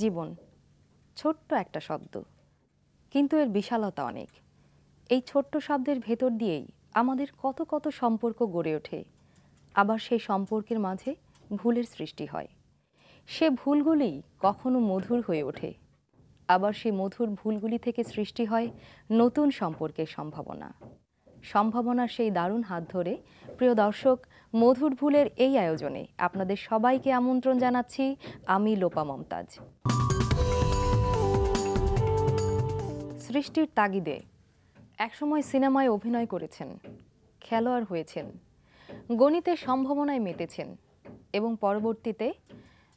জীবন ছোট্ট একটা শব্দ, কিন্তু এর বিশালতা অনেক। এই ছোট্ট শব্দের ভেতর দিয়েই আমাদের কত কত সম্পর্ক গড়ে ওঠে, আবার সেই সম্পর্কের মাঝে ভুলের সৃষ্টি হয়। সে ভুলগুলি কখনো মধুর হয়ে ওঠে, আবার সেই মধুর ভুলগুলি থেকে সৃষ্টি হয় নতুন সম্পর্কের সম্ভাবনার সেই দারুণ হাত ধরে প্রিয় দর্শক, মধুর ভুলের এই আয়োজনে আপনাদের সবাইকে আমন্ত্রণ জানাচ্ছি আমি লোপা মমতাজ। সৃষ্টির তাগিদে একসময় সিনেমায় অভিনয় করেছেন, খেলোয়াড় হয়েছেন, গণিতের সম্ভাবনায় মেতেছেন এবং পরবর্তীতে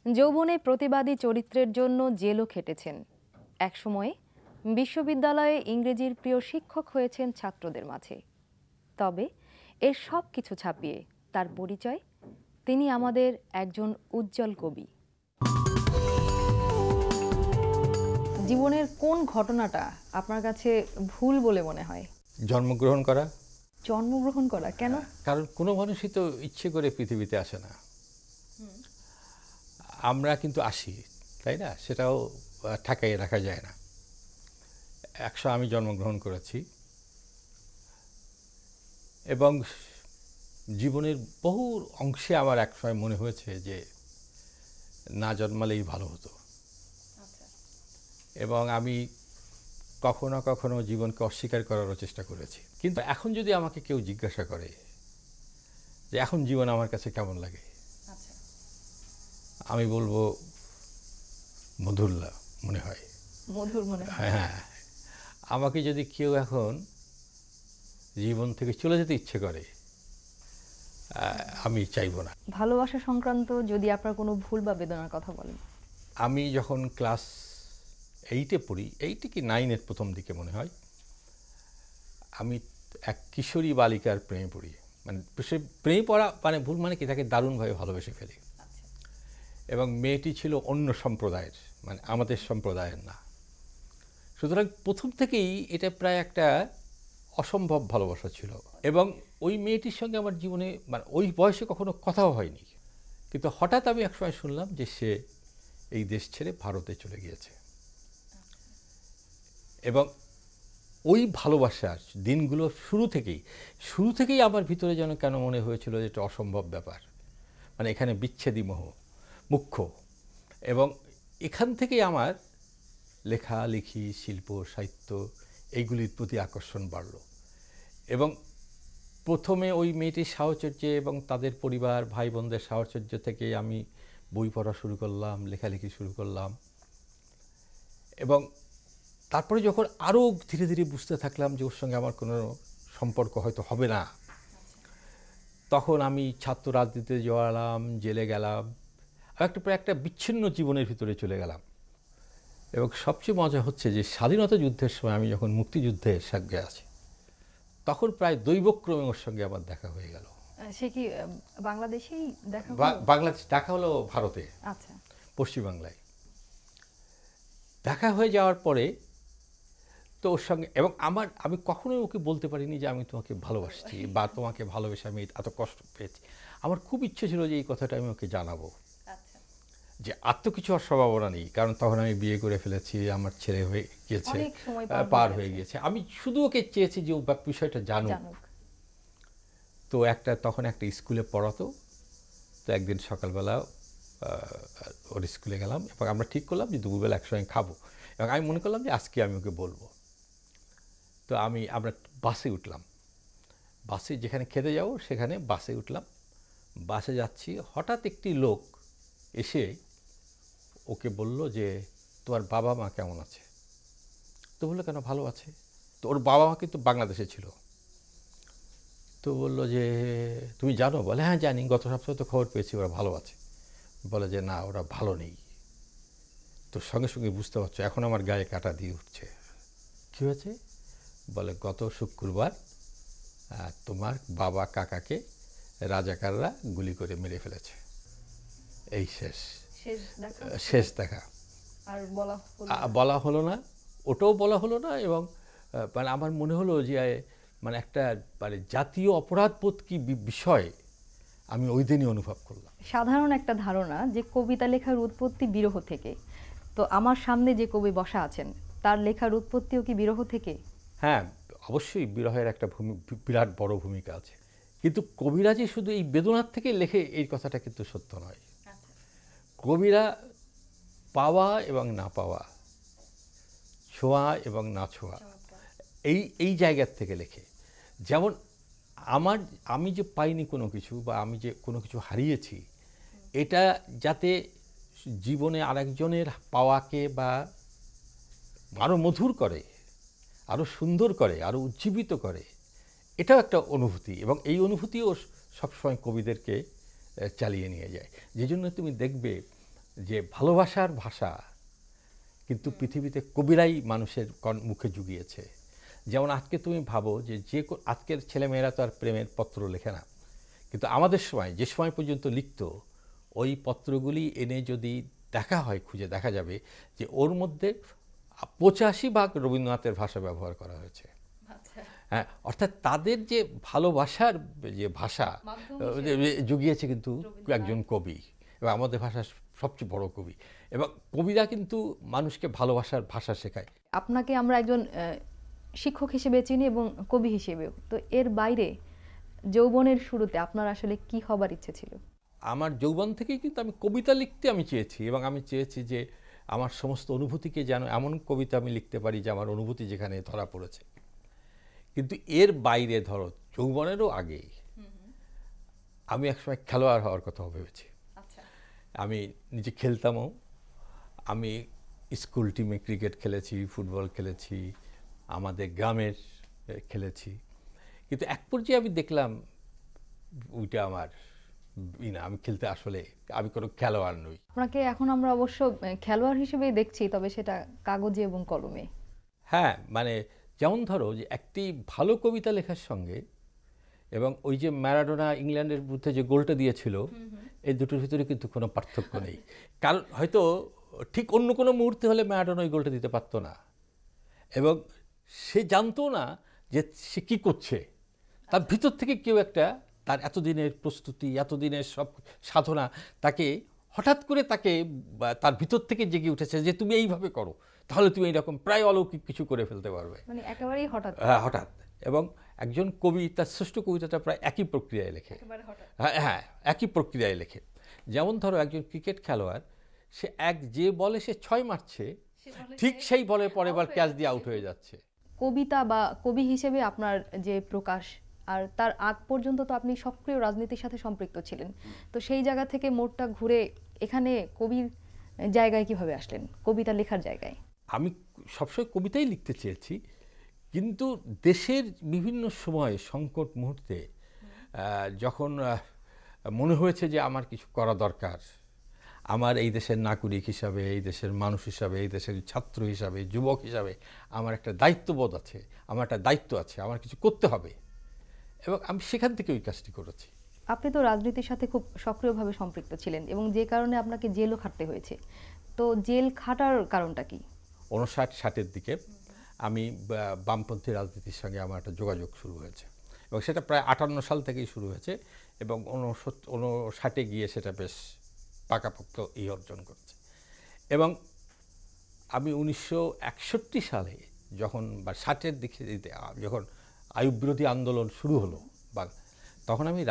যৌবনে প্রতিবাদী চরিত্রের জন্য জেলও খেটেছেন। একসময়ে বিশ্ববিদ্যালয়ে ইংরেজির প্রিয় শিক্ষক হয়েছেন ছাত্রদের মাঝে। তবে এর সব কিছু ছাপিয়ে তার পরিচয়, তিনি আমাদের একজন উজ্জ্বল কবি। জীবনের কোন ঘটনাটা আপনার কাছে ভুল বলে মনে হয়? জন্মগ্রহণ করা। জন্মগ্রহণ করা কেন? কারণ কোনো মানুষই তো ইচ্ছে করে পৃথিবীতে আসে না, আমরা কিন্তু আসি, তাই না? সেটাও ঠেকাইয়ে রাখা যায় না। আমি জন্মগ্রহণ করেছি এবং জীবনের বহু অংশে আমার একসময় মনে হয়েছে যে না জন্মালেই ভালো হতো। এবং আমি কখনো কখনো জীবনকে অস্বীকার করারও চেষ্টা করেছি। কিন্তু এখন যদি আমাকে কেউ জিজ্ঞাসা করে যে এখন জীবন আমার কাছে কেমন লাগে, আমি বলবো মধুর মনে হয়। মধুর মনে হয়? হ্যাঁ, আমাকে যদি কেউ এখন জীবন থেকে চলে যেতে ইচ্ছে করে, আমি চাইব না। ভালোবাসা সংক্রান্ত যদি আপনার কোনো ভুল বা বেদনার কথা বলেন। আমি যখন ক্লাস 8-এ পড়ি, 8 কি 9-এর প্রথম দিকে মনে হয়, আমি এক কিশোরী বালিকার প্রেমে পড়ি। মানে প্রেমে পড়া মানে ভুল মানে কি, তাকে দারুণভাবে ভালোবেসে ফেলি। এবং মেয়েটি ছিল অন্য সম্প্রদায়ের, মানে আমাদের সম্প্রদায়ের না। সুতরাং প্রথম থেকেই এটা প্রায় একটা অসম্ভব ভালোবাসা ছিল। এবং ওই মেয়েটির সঙ্গে আমার জীবনে মানে ওই বয়সে কখনো কথাও হয়নি, কিন্তু হঠাৎ আমি একসময় শুনলাম যে সে এই দেশ ছেড়ে ভারতে চলে গিয়েছে। এবং ওই ভালোবাসার দিনগুলো শুরু থেকেই আমার ভিতরে যেন কেন মনে হয়েছিল যে এটা অসম্ভব ব্যাপার, মানে এখানে বিচ্ছেদী মোহ মুখ্য। এবং এখান থেকেই আমার লেখালেখি, শিল্প, সাহিত্য এইগুলির প্রতি আকর্ষণ বাড়ল। এবং প্রথমে ওই মেয়েটির সাহচর্যে এবং তাদের পরিবার ভাই বোনদের সাহচর্য থেকে আমি বই পড়া শুরু করলাম, লেখালেখি শুরু করলাম। এবং তারপরে যখন আরও ধীরে ধীরে বুঝতে থাকলাম যে ওর সঙ্গে আমার কোনো সম্পর্ক হয়তো হবে না, তখন আমি ছাত্র রাজনীতিতে জড়ালাম, জেলে গেলাম, প্রায় একটা বিচ্ছিন্ন জীবনের ভিতরে চলে গেলাম। এবং সবচেয়ে মজা হচ্ছে যে স্বাধীনতা যুদ্ধের সময় আমি যখন মুক্তিযুদ্ধের সঙ্গে আছি, তখন প্রায় দৈবক্রমে ওর সঙ্গে আমার দেখা হয়ে গেল। সে কি বাংলাদেশেই দেখা? বাংলাদেশ দেখা হলো ভারতে, আচ্ছা, পশ্চিমবাংলায় দেখা হয়ে যাওয়ার পরে তো ওর সঙ্গে এবং আমি কখনোই ওকে বলতে পারিনি যে আমি তোমাকে ভালোবাসছি বা তোমাকে ভালোবেসে আমি এত কষ্ট পেয়েছি। আমার খুব ইচ্ছে ছিল যে এই কথাটা আমি ওকে জানাবো, যে আর তো কিছু সম্ভাবনা নেই, কারণ তখন আমি বিয়ে করে ফেলেছি, আমার ছেলে হয়ে গিয়েছে, পার হয়ে গিয়েছে। আমি শুধু ওকে চেয়েছি যে ও বিষয়টা জানুক। তো তখন একটা স্কুলে পড়াতো, তো একদিন সকালবেলা ওর স্কুলে গেলাম এবং আমরা ঠিক করলাম যে দুপুরবেলা একসঙ্গে খাবো। এবং আমি মনে করলাম যে আজকে আমি ওকে বলবো। তো আমরা বাসে উঠলাম, বাসে যেখানে খেতে যাবো সেখানে বাসে উঠলাম। বাসে যাচ্ছি, হঠাৎ একটি লোক এসে ওকে বলল যে তোমার বাবা মা কেমন আছে? তো বললো কেন, ভালো আছে। তো ওর বাবা মা কিন্তু বাংলাদেশে ছিল। তো বললো যে তুমি জানো? বলে হ্যাঁ জানি, গত সপ্তাহে তো খবর পেয়েছি ওরা ভালো আছে। বলে যে না, ওরা ভালো নেই। তো সঙ্গে সঙ্গে বুঝতে পারছো, এখন আমার গায়ে কাঁটা দিয়ে উঠছে। কী হয়েছে? বলে গত শুক্রবার তোমার বাবা কাকাকে রাজাকাররা গুলি করে মেরে ফেলেছে, এই শেষ শেষ দেখা। আর বলা হলো না, ওটাও বলা হলো না। এবং মানে আমার মনে হলো যে মানে একটা মানে জাতীয় অপরাধবোধ কি বিষয় আমি ওই দিনই অনুভব করলাম। সাধারণ একটা ধারণা যে কবিতা লেখার উৎপত্তি বিরহ থেকে, তো আমার সামনে যে কবি বসা আছেন তার লেখার উৎপত্তিও কি বিরহ থেকে? হ্যাঁ, অবশ্যই বিরহের একটা বিরাট বড় ভূমিকা আছে, কিন্তু কবিরা যে শুধু এই বেদনার থেকে লেখে এই কথাটা কিন্তু সত্য নয়। কবিরা পাওয়া এবং না পাওয়া, ছোঁয়া এবং না ছোঁয়া, এই জায়গার থেকে লেখে। যেমন আমি যে পাইনি কোনো কিছু, বা আমি যে কোনো কিছু হারিয়েছি, এটা যাতে জীবনে আরেকজনের পাওয়াকে বা আরও মধুর করে, আরও সুন্দর করে, আরও উজ্জীবিত করে, এটাও একটা অনুভূতি। এবং এই অনুভূতিও সবসময় কবিদেরকে চালিয়ে নিয়ে যায়। যে জন্য তুমি দেখবে যে ভালোবাসার ভাষা কিন্তু পৃথিবীতে কবিরাই মানুষের মুখে জুগিয়েছে। যেমন আজকে তুমি ভাবো যে আজকের ছেলেমেয়েরা তো আর প্রেমের পত্র লেখে না, কিন্তু আমাদের সময় যে সময় পর্যন্ত লিখত, ওই পত্রগুলি এনে যদি দেখা হয়, খুঁজে দেখা যাবে যে ওর মধ্যে 85% রবীন্দ্রনাথের ভাষা ব্যবহার করা হয়েছে। হ্যাঁ, অর্থাৎ তাদের যে ভালোবাসার যে ভাষা জুগিয়েছে কিন্তু একজন কবি, এবং আমাদের ভাষার সবচেয়ে বড় কবি। এবং কবিরা কিন্তু মানুষকে ভালোবাসার ভাষা শেখায়। আপনাকে আমরা একজন শিক্ষক হিসেবে চিনি এবং কবি হিসেবেও, তো এর বাইরে যৌবনের শুরুতে আপনার আসলে কি হবার ইচ্ছে ছিল? আমার যৌবন থেকেই কিন্তু আমি কবিতা লিখতে আমি চেয়েছি, এবং আমি চেয়েছি যে আমার সমস্ত অনুভূতিকে যেন এমন কবিতা আমি লিখতে পারি যে আমার অনুভূতি যেখানে ধরা পড়েছে। কিন্তু এর বাইরে ধরো যৌবনেরও আগে আমি একসময় খেলোয়াড় হওয়ার কথা ভেবেছি। আমি নিজে খেলতামও, আমি স্কুল টিমে ক্রিকেট খেলেছি, ফুটবল খেলেছি, আমাদের গ্রামের খেলেছি, কিন্তু এক পর্যায়ে আমি দেখলাম ওইটা আমার আমি খেলতে আসলে আমি কোনো খেলোয়াড় নই। আপনাকে এখন আমরা অবশ্য খেলোয়াড় হিসেবেই দেখছি, তবে সেটা কাগজে এবং কলমে। হ্যাঁ, মানে যেমন ধরো যে একটি ভালো কবিতা লেখার সঙ্গে এবং ওই যে ম্যারাডোনা ইংল্যান্ডের বিরুদ্ধে যে গোলটা দিয়েছিল, এই দুটোর ভিতরে কিন্তু কোনো পার্থক্য নেই। কারণ হয়তো ঠিক অন্য কোনো মুহূর্তে হলে ম্যারাডোনা ওই গোলটা দিতে পারতো না, এবং সে জানতো না যে সে কী করছে। তার ভিতর থেকে কেউ একটা, তার এতদিনের প্রস্তুতি, এতদিনের সব সাধনা, তাকে হঠাৎ করে তার ভিতর থেকে জেগে উঠেছে যে তুমি এইভাবে করো, তাহলে তুমি এইরকম প্রায় অলৌকিক কিছু করে ফেলতে পারবে। মানে একেবারেই হঠাৎ। হ্যাঁ, হঠাৎ। এবং একজন কবি তার শ্রেষ্ঠ কবিতাটা প্রায় একই প্রক্রিয়ায় লেখে। হ্যাঁ, একই প্রক্রিয়ায় লেখে। যেমন ধরো একজন ক্রিকেট খেলোয়াড়, সে যে বলে সে 6 মারছে, ঠিক সেই বলে পরের বার ক্যাচ দিয়ে আউট হয়ে যাচ্ছে। কবিতা বা কবি হিসেবে আপনার যে প্রকাশ, আর তার আগ পর্যন্ত তো আপনি সক্রিয় রাজনীতির সাথে সম্পৃক্ত ছিলেন, তো সেই জায়গা থেকে মোড়টা ঘুরে এখানে কবির জায়গায় কিভাবে আসলেন, কবিতা লেখার জায়গায়? আমি সবসময় কবিতাই লিখতে চেয়েছি, কিন্তু দেশের বিভিন্ন সময় সংকট মুহূর্তে যখন মনে হয়েছে যে আমার কিছু করা দরকার, আমার এই দেশের নাগরিক হিসাবে, এই দেশের মানুষ হিসাবে, এই দেশের ছাত্র হিসাবে, যুবক হিসাবে আমার একটা দায়িত্ববোধ আছে, আমার একটা দায়িত্ব আছে, আমার কিছু করতে হবে, এবং আমি সেখান থেকে ওই কাজটি করেছি। আপনি তো রাজনীতির সাথে খুব সক্রিয়ভাবে সম্পৃক্ত ছিলেন, এবং যে কারণে আপনাকে জেলও খাটতে হয়েছে, তো জেল খাটার কারণটা কি? 59-60-এর দিকে আমি বামপন্থী রাজনীতির সঙ্গে আমার একটা যোগাযোগ শুরু হয়েছে, এবং সেটা প্রায় 58 সাল থেকেই শুরু হয়েছে, এবং 59-60-এ গিয়ে সেটা বেশ পাকাপোক্ত অর্জন করেছে। এবং আমি 1961 সালে যখন বা 60-এর দিকে যখন আইয়ুব বিরোধী আন্দোলন শুরু হলো, তখন আমি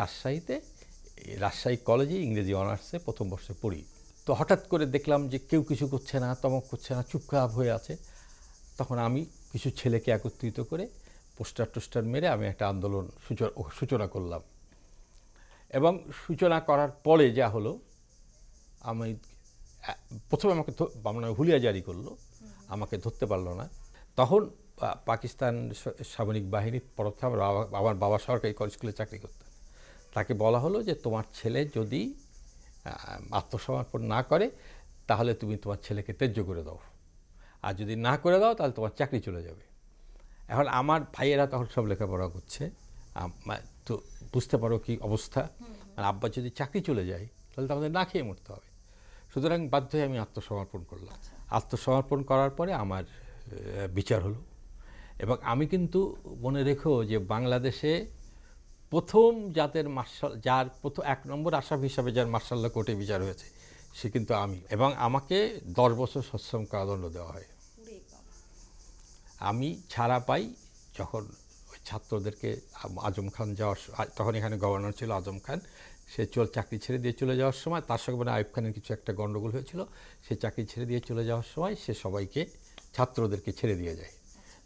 রাজশাহী কলেজে ইংরেজি অনার্সে প্রথম বর্ষে পড়ি। তো হঠাৎ করে দেখলাম যে কেউ কিছু করছে না, তমক করছে না, চুপচাপ হয়ে আছে। তখন আমি কিছু ছেলেকে একত্রিত করে পোস্টার মেরে আমি একটা আন্দোলন সূচনা করলাম। এবং সূচনা করার পরে যা হলো, আমি প্রথমে আমাকে হুলিয়া জারি করলো, আমাকে ধরতে পারলো না। তখন পাকিস্তান সামরিক বাহিনীর পরতে আমার বাবা সরকারি কলেজ স্কুলে চাকরি করতেন, তাকে বলা হলো যে তোমার ছেলে যদি আত্মসমর্পণ না করে তাহলে তুমি তোমার ছেলেকে ত্যায্য করে দাও, আর যদি না করে দাও তাহলে তোমার চাকরি চলে যাবে। এখন আমার ভাইয়েরা তখন সব লেখাপড়া করছে, তো বুঝতে পারো কি অবস্থা, মানে আব্বা যদি চাকরি চলে যায় তাহলে তো আমাদের না খেয়ে মরতে হবে। সুতরাং বাধ্য হয়ে আমি আত্মসমর্পণ করলাম। আত্মসমর্পণ করার পরে আমার বিচার হলো। এবং আমি কিন্তু মনে রেখো যে বাংলাদেশে প্রথম যার প্রথম 1 নম্বর আসামি হিসাবে যার মার্শাল্লাহ কোর্টে বিচার হয়েছে সে কিন্তু আমি, এবং আমাকে 10 বছর সশ্রম কারাদণ্ড দেওয়া হয়। আমি ছাড়া পাই যখন ওই ছাত্রদেরকে আজম খান তখন এখানে গভর্নর ছিল আজম খান, সে চাকরি ছেড়ে দিয়ে চলে যাওয়ার সময়, তার সঙ্গে মানে আইয়ুব খানের কিছু একটা গণ্ডগোল হয়েছিল, সে চাকরি ছেড়ে দিয়ে চলে যাওয়ার সময় সে সবাইকে ছাত্রদেরকে ছেড়ে দিয়ে যায়।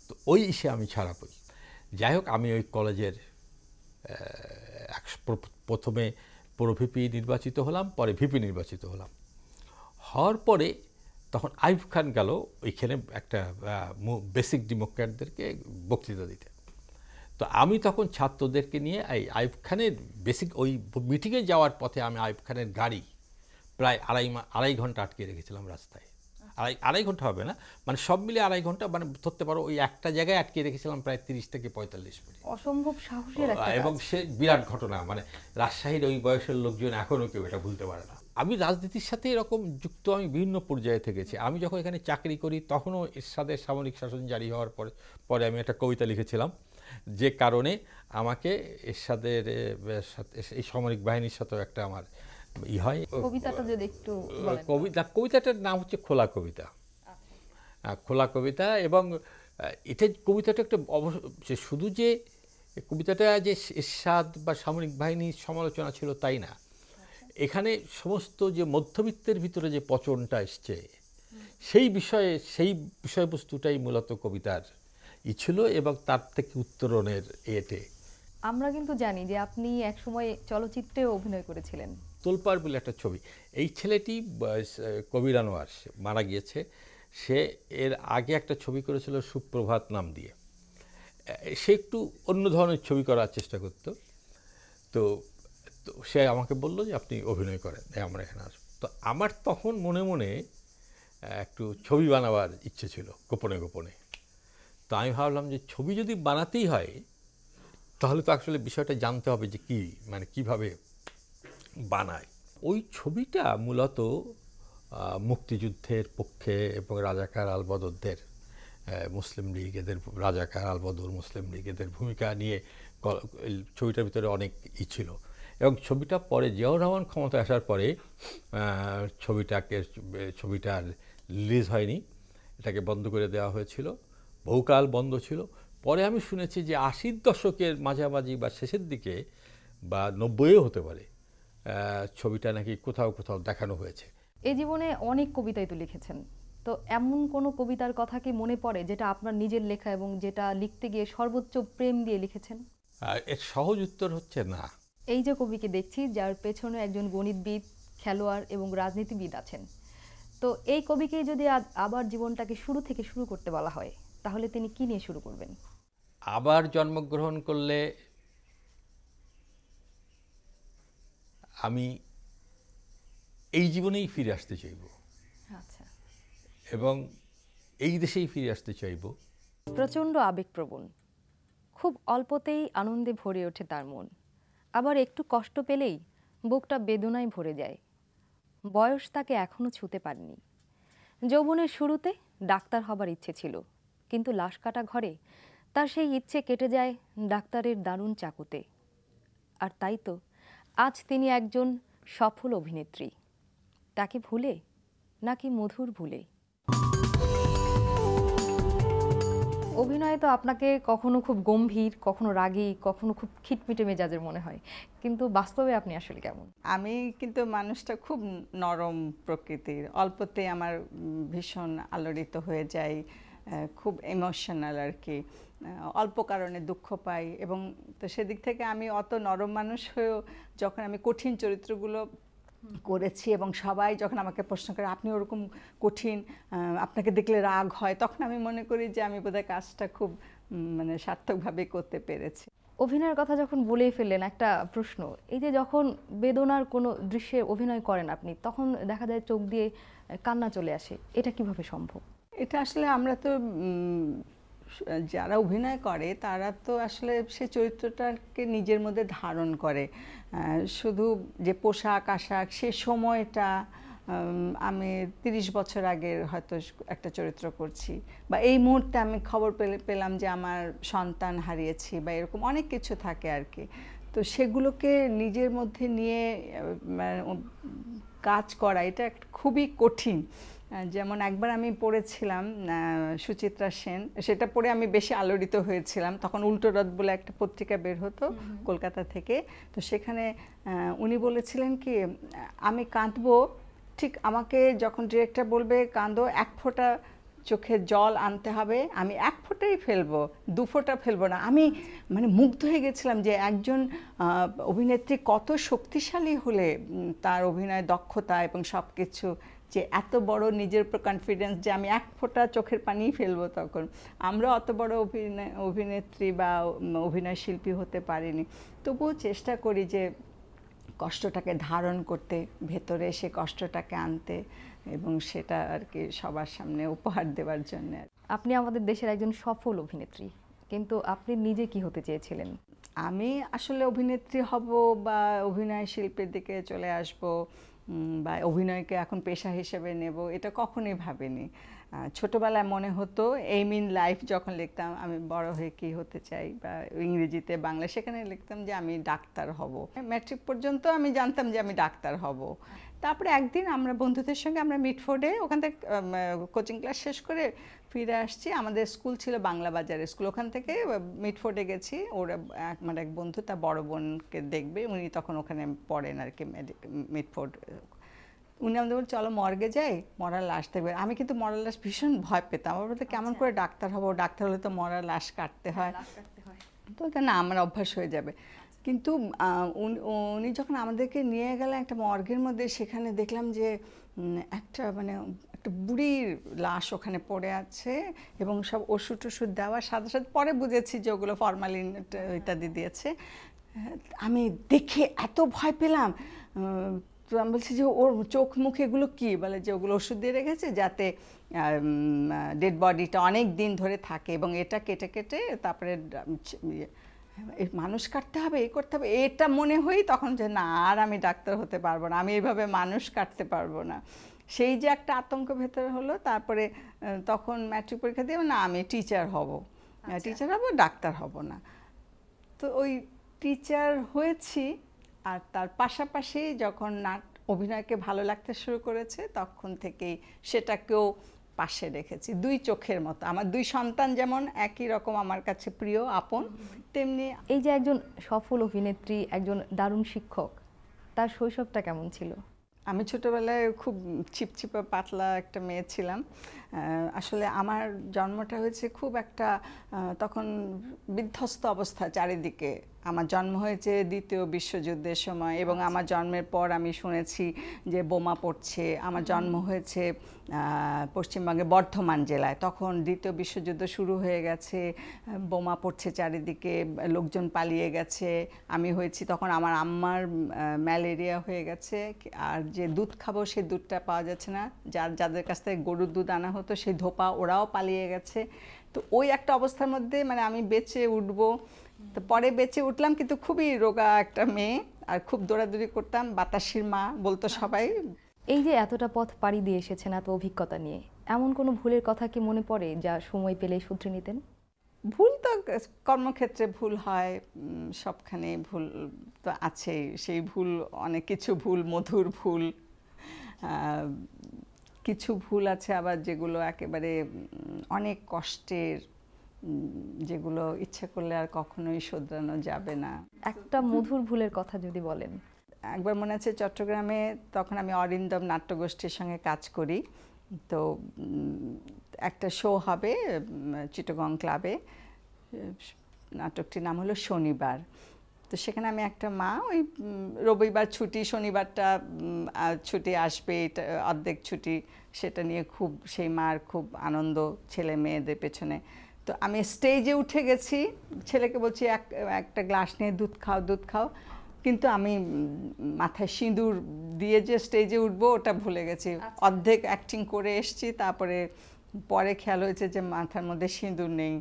তো ওই ইসে আমি ছাড়া পাই। যাই হোক, আমি ওই কলেজের প্রথমে পুরো ভিপি নির্বাচিত হলাম, পরে ভিপি নির্বাচিত হলাম। হওয়ার পরে তখন আইয়ুব খান গেল ওইখানে একটা বেসিক ডেমোক্র্যাটদেরকে বক্তৃতা দিতে। তো আমি তখন ছাত্রদেরকে নিয়ে এই আইয়ুব খানের বেসিক ওই মিটিংয়ে যাওয়ার পথে আমি আইয়ুব খানের গাড়ি প্রায় আড়াই ঘন্টা আটকে রেখেছিলাম রাস্তায়। আড়াই ঘন্টা হবে না, মানে সব মিলে আড়াই ঘন্টা, মানে ধরতে পারো ওই একটা জায়গায় আটকে রেখেছিলাম প্রায় 30 থেকে 45 মিনিট। অসম্ভব সাহসের একটা এবং সে বিরাট ঘটনা, মানে রাজশাহীর ওই বয়সের লোকজন এখনও কেউ এটা ভুলতে পারে না। আমি রাজনীতির সাথে এরকম যুক্ত আমি বিভিন্ন পর্যায়ে থেকেছি। আমি যখন এখানে চাকরি করি তখনও এরশাদের সামরিক শাসন জারি হওয়ার পরে আমি একটা কবিতা লিখেছিলাম, যে কারণে আমাকে এরশাদের এই সামরিক বাহিনীর সাথেও একটা আমার হয়। কবিতাটা যদি একটু কবিতাটার নাম হচ্ছে খোলা কবিতা। খোলা কবিতা। এবং এটা কবিতাটা একটা শুধু যে কবিতাটা যে এরশাদ বা সামরিক বাহিনীর সমালোচনা ছিল তাই না, এখানে সমস্ত যে মধ্যবিত্তের ভিতরে যে পচনটা এসছে সেই বিষয়বস্তুটাই মূলত কবিতার ছিল, এবং তার থেকে উত্তরণের এতে। আমরা কিন্তু জানি যে আপনি একসময় চলচ্চিত্রে অভিনয় করেছিলেন। তোলপাড় বলে একটা ছবি, এই ছেলেটি কবির আনোয়ার মারা গিয়েছে, সে এর আগে একটা ছবি করেছিল সুপ্রভাত নাম দিয়ে। সে একটু অন্য ধরনের ছবি করার চেষ্টা করত। তো সে আমাকে বলল যে আপনি অভিনয় করেন, আমরা এখানে আসবো। তো আমার তখন মনে মনে একটু ছবি বানাবার ইচ্ছে ছিল গোপনে গোপনে। তো আমি ভাবলাম যে ছবি যদি বানাতেই হয় তাহলে তো আসলে বিষয়টা জানতে হবে যে কি, মানে কিভাবে বানায়। ওই ছবিটা মূলত মুক্তিযুদ্ধের পক্ষে এবং রাজাকার আলবদরদের, মুসলিম লীগ এদের, রাজাকার আলবদর মুসলিম লীগ এদের ভূমিকা নিয়ে ছবিটার ভিতরে অনেক ছিল। এবং ছবিটা পরে জিয়াউর রহমান ক্ষমতায় আসার পরে ছবিটার রিলিজ হয়নি, এটাকে বন্ধ করে দেওয়া হয়েছিল, বহুকাল বন্ধ ছিল। পরে আমি শুনেছি যে 80-র দশকের মাঝামাঝি বা শেষের দিকে বা 90-ও হতে পারে ছবিটা নাকি কোথাও কোথাও দেখানো হয়েছে। এই জীবনে অনেক কবিতাই তো লিখেছেন, তো এমন কোনো কবিতার কথা কি মনে পড়ে যেটা আপনার নিজের লেখা এবং যেটা লিখতে গিয়ে সর্বোচ্চ প্রেম দিয়ে লিখেছেন? এর সহজ উত্তর হচ্ছে না। এই যে কবিকে দেখছি যার পেছনে একজন গণিতবিদ, খেলোয়াড় এবং রাজনীতিবিদ আছেন, তো এই কবিকে যদি আবার জীবনটাকে শুরু থেকে শুরু করতে বলা হয় তাহলে তিনি কি নিয়ে শুরু করবেন? আবার জন্মগ্রহণ করলে আমি এই জীবনেই ফিরে আসতে চাইব। আচ্ছা। এবং এই দেশেই ফিরে আসতে চাইব। প্রচণ্ড আবেগপ্রবণ, খুব অল্পতেই আনন্দে ভরে ওঠে তার মন, আবার একটু কষ্ট পেলেই বুকটা বেদনায় ভরে যায়। বয়স তাকে এখনো ছুঁতে পারেনি। যৌবনের শুরুতে ডাক্তার হবার ইচ্ছে ছিল, কিন্তু লাশ কাটা ঘরে তার সেই ইচ্ছে কেটে যায় ডাক্তারের দারুণ চাকুতে। আর তাই তো আজ তিনি একজন সফল অভিনেত্রী। তাকে ভুলে নাকি মধুর ভুলে? অভিনয়ে তো আপনাকে কখনো খুব গম্ভীর, কখনো রাগী, কখনো খুব খিটমিটে মেজাজের মনে হয়, কিন্তু বাস্তবে আপনি আসলে কেমন? আমি কিন্তু মানুষটা খুব নরম প্রকৃতির, অল্পতে আমার ভীষণ আলোড়িত হয়ে যাই, খুব ইমোশনাল আর কি, অল্প কারণে দুঃখ পাই। এবং তো সেদিক থেকে আমি অত নরম মানুষ হয়েও যখন আমি কঠিন চরিত্রগুলো করেছি এবং সবাই যখন আমাকে প্রশ্ন করে আপনি ওরকম কঠিন, আপনাকে দেখলে রাগ হয়, তখন আমি মনে করি যে আমি বোধহয় কাজটা খুব মানে সার্থকভাবে করতে পেরেছি। অভিনয়ের কথা যখন বলেই ফেললেন, একটা প্রশ্ন, এই যে যখন বেদনার কোনো দৃশ্যে অভিনয় করেন আপনি, তখন দেখা যায় চোখ দিয়ে কান্না চলে আসে, এটা কিভাবে সম্ভব? এটা আসলে আমরা তো যারা অভিনয় করে তারা তো আসলে সে চরিত্রটাকে নিজের মধ্যে ধারণ করে, শুধু যে পোশাক আশাক সে সময়টা, আমি 30 বছর আগের হয়তো একটা চরিত্র করছি, বা এই মুহূর্তে আমি খবর পেলাম যে আমার সন্তান হারিয়েছি, বা এরকম অনেক কিছু থাকে আর কি। তো সেগুলোকে নিজের মধ্যে নিয়ে কাজ করা এটা খুবই কঠিন। যেমন একবার আমি পড়েছিলাম সুচিত্রা সেন, সেটা পড়ে আমি বেশি আলোড়িত হয়েছিলাম। তখন উল্টো রথ বলে একটা পত্রিকা বের হতো কলকাতা থেকে। তো সেখানে উনি বলেছিলেন কি, আমি কাঁদবো, ঠিক আমাকে যখন ডিরেক্টর বলবে কাঁদো, 1 ফোঁটা চোখে জল আনতে হবে, আমি 1 ফোঁটাই ফেলবো, 2 ফোঁটা ফেলবো না। আমি মানে মুগ্ধ হয়ে গেছিলাম যে একজন অভিনেত্রী কত শক্তিশালী হলে তার অভিনয় দক্ষতা এবং সব কিছু, যে এত বড় নিজের উপর কনফিডেন্স যে আমি 1 ফোঁটা চোখের পানিই ফেলবো। তখন আমরা অত বড় অভিনেত্রী বা অভিনয় শিল্পী হতে পারিনি, তবুও চেষ্টা করি যে কষ্টটাকে ধারণ করতে, ভেতরে সে কষ্টটাকে আনতে এবং সেটা আর কি সবার সামনে উপহার দেওয়ার জন্য। আপনি আমাদের দেশের একজন সফল অভিনেত্রী, কিন্তু আপনি নিজে কি হতে চেয়েছিলেন? আমি আসলে অভিনেত্রী হব বা অভিনয় শিল্পের দিকে চলে আসব বা অভিনয়কে এখন পেশা হিসেবে নেব, এটা কখনোই ভাবিনি। ছোটবেলায় মনে হতো এইম ইন লাইফ যখন লিখতাম আমি বড় হয়ে কী হতে চাই, বা ইংরেজিতে বাংলা সেখানে লিখতাম যে আমি ডাক্তার হব। ম্যাট্রিক পর্যন্ত আমি জানতাম যে আমি ডাক্তার হব। তারপরে একদিন আমরা বন্ধুদের সঙ্গে আমরা মিটফোর্ডে ওখান থেকে কোচিং ক্লাস শেষ করে ফিরে আসছি, আমাদের স্কুল ছিল বাংলা বাজারে স্কুল, ওখান থেকে মিটফোর্ডে গেছি। ওরা আমার এক বন্ধু তার বড় বোনকে দেখবে, উনি তখন ওখানে পড়েন আর কি মিটফোর্ড। উনি আমাদের বলছেন চলো মর্গে যাই, মরার লাশ দেখবে। আমি কিন্তু মরার লাশ ভীষণ ভয় পেতাম, আমার বলতে কেমন করে ডাক্তার হবো, ডাক্তার হলে তো মরার লাশ কাটতে হয়, তো না আমার অভ্যাস হয়ে যাবে। কিন্তু উনি যখন আমাদেরকে নিয়ে গেলেন একটা মর্গের মধ্যে, সেখানে দেখলাম যে একটা মানে একটা বুড়ির লাশ ওখানে পড়ে আছে এবং সব ওষুধ টষুধ দেওয়ার সাথে সাথে পরে বুঝেছি যে ওগুলো ফরমালিন ইত্যাদি দিয়েছে। আমি দেখে এত ভয় পেলাম, তো আমি বলছি যে ওর চোখ মুখ এগুলো কী, বলে যে ওগুলো ওষুধ দিয়ে রেখেছে যাতে ডেড বডিটা অনেক দিন ধরে থাকে, এবং এটা কেটে কেটে তারপরে মানুষ কাটতে হবে, এই করতে হবে। এটা মনে হই তখন যে না, আর আমি ডাক্তার হতে পারবো না, আমি এইভাবে মানুষ কাটতে পারবো না। সেই যে একটা আতঙ্ক ভেতরে হলো। তারপরে তখন ম্যাট্রিক পরীক্ষা দিয়ে না আমি টিচার হব, টিচার হব, ডাক্তার হব না। তো ওই টিচার হয়েছি, আর তার পাশাপাশি যখন অভিনয়কে ভালো লাগতে শুরু করেছে তখন থেকেই সেটাকেও পাশে রেখেছি, 2 চোখের মতো। আমার 2 সন্তান যেমন একই রকম আমার কাছে প্রিয় আপন, তেমনি এই যে একজন সফল অভিনেত্রী, একজন দারুণ শিক্ষক, তার শৈশবটা কেমন ছিল? আমি ছোটবেলায় খুব চিপচিপা পাতলা একটা মেয়ে ছিলাম। আসলে আমার জন্মটা হয়েছে খুব একটা তখন বিধ্বস্ত অবস্থা চারিদিকে। আমার জন্ম হয়েছে 2য় বিশ্বযুদ্ধের সময়, এবং আমার জন্মের পর আমি শুনেছি যে বোমা পড়ছে। আমার জন্ম হয়েছে পশ্চিমবঙ্গের বর্ধমান জেলায়, তখন 2য় বিশ্বযুদ্ধ শুরু হয়ে গেছে, বোমা পড়ছে চারিদিকে, লোকজন পালিয়ে গেছে। আমি হয়েছি তখন, আমার আম্মার ম্যালেরিয়া হয়ে গেছে, আর যে দুধ খাবো সেই দুধটা পাওয়া যাচ্ছে না, যাদের কাছ থেকে গরুর দুধ আনা হতো সেই ধোপা, ওরাও পালিয়ে গেছে। তো ওই একটা অবস্থার মধ্যে মানে আমি বেঁচে উঠবো, তো পরে বেঁচে উঠলাম, কিন্তু খুবই রোগা একটা মেয়ে, আর খুব দৌড়াদৌড়ি করতাম, বাতাসির মা বলতো সবাই। এই যে এতটা পথ পাড়ি দিয়ে এসেছেন এত অভিজ্ঞতা নিয়ে, এমন কোনো ভুলের কথা কি মনে পড়ে যা সময় পেলে শুধরে নিতেন? ভুল তো কর্মক্ষেত্রে ভুল হয়, সবখানে ভুল তো আছেই। সেই ভুল অনেক কিছু ভুল, মধুর ভুল, কিছু ভুল আছে আবার যেগুলো একেবারে অনেক কষ্টের, যেগুলো ইচ্ছে করলে আর কখনোই শোধরানো যাবে না। একটা মধুর ভুলের কথা যদি বলেন। একবার মনে আছে চট্টগ্রামে, তখন আমি অরিন্দম নাট্যগোষ্ঠীর সঙ্গে কাজ করি, তো একটা শো হবে চিটাগং ক্লাবে, নাটকটির নাম হলো শনিবার। তো সেখানে আমি একটা মা, ওই রবিবার ছুটি, শনিবারটা ছুটি আসবে, এটা অর্ধেক ছুটি, সেটা নিয়ে খুব সেই মার খুব আনন্দ ছেলে মেয়েদের পেছনে। তো আমি স্টেজে উঠে গেছি, ছেলেকে বলছি একটা গ্লাস নিয়ে দুধ খাও, দুধ খাও, কিন্তু আমি মাথায় সিঁদুর দিয়ে যে স্টেজে উঠবো ওটা ভুলে গেছি। অর্ধেক অ্যাক্টিং করে এসছি, তারপরে পরে খেয়াল হয়েছে যে মাথার মধ্যে সিঁদুর নেই।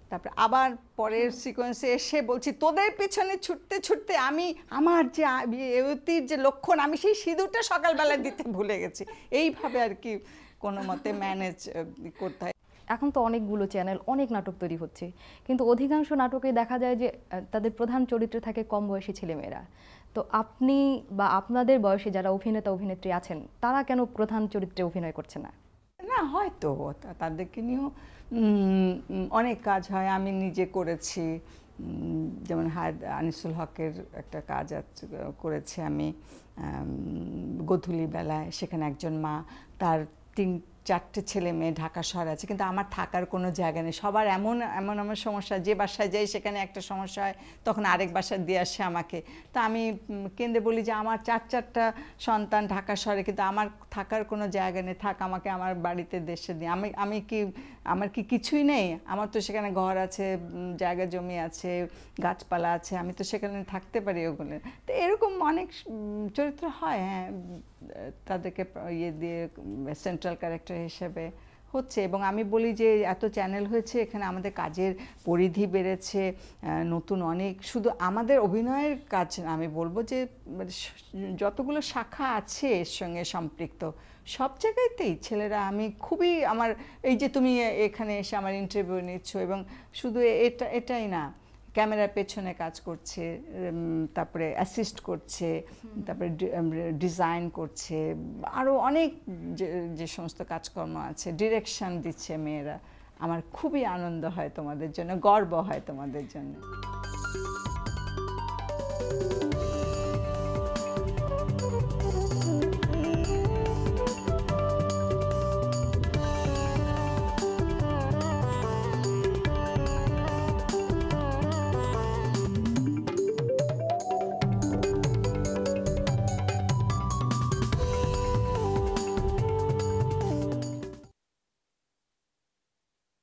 তারপরে আবার পরের সিকোয়েন্সে এসে বলছি তোদের পিছনে ছুটতে ছুটতে আমি আমার যে অতির যে লক্ষণ আমি সেই সিঁদুরটা সকালবেলা দিতে ভুলে গেছি। এইভাবে আর কি কোনো মতে ম্যানেজ করতে হয়। এখন তো অনেকগুলো চ্যানেল, অনেক নাটক তৈরি হচ্ছে, কিন্তু অধিকাংশ নাটকে দেখা যায় যে তাদের প্রধান চরিত্রে থাকে কম বয়সী ছেলেমেয়েরা। তো আপনি বা আপনাদের বয়সে যারা অভিনেতা অভিনেত্রী আছেন তারা কেন প্রধান চরিত্রে অভিনয় করছে না? না হয়তো তাদেরকে নিয়েও অনেক কাজ হয়, আমি নিজে করেছি। যেমন আনিসুল হকের একটা কাজ করেছি আমি গোধূলি বেলায়, সেখানে একজন মা, তার 3-4টে ছেলে মেয়ে ঢাকা শহরে আছে, কিন্তু আমার থাকার কোনো জায়গা নেই। সবার এমন এমন আমার সমস্যা, যে বাসায় যাই সেখানে একটা সমস্যা হয়, তখন আরেক বাসায় দিয়ে আসে আমাকে। তা আমি কেন্দ্রে বলি যে আমার 4-4টা সন্তান ঢাকা শহরে, কিন্তু আমার থাকার কোনো জায়গা নেই, থাক আমাকে আমার বাড়িতে দেশে দিয়ে। আমার কি কিছুই নেই? আমার তো সেখানে ঘর আছে, জায়গা জমি আছে, গাছপালা আছে, আমি তো সেখানে থাকতে পারি ওগুলো। তো এরকম অনেক চরিত্র হয়, হ্যাঁ, তাদেরকে ইয়ে দিয়ে সেন্ট্রাল ক্যারেক্টার হিসেবে হচ্ছে। এবং আমি বলি যে এত চ্যানেল হয়েছে, এখানে আমাদের কাজের পরিধি বেড়েছে, নতুন অনেক, শুধু আমাদের অভিনয়ের কাজ না, আমি বলবো যে যতগুলো শাখা আছে এর সঙ্গে সম্পৃক্ত সব জায়গাতেই ছেলেরা, আমি খুবই আমার এই যে তুমি এখানে এসে আমার ইন্টারভিউ নিচ্ছ, এবং শুধু এটাই না, ক্যামেরার পেছনে কাজ করছে, তারপরে অ্যাসিস্ট করছে, তারপরে ডিজাইন করছে, আরও অনেক যে সমস্ত কাজকর্ম আছে, ডিরেকশন দিচ্ছে মেয়েরা। আমার খুবই আনন্দ হয় তোমাদের জন্য, গর্ব হয় তোমাদের জন্য।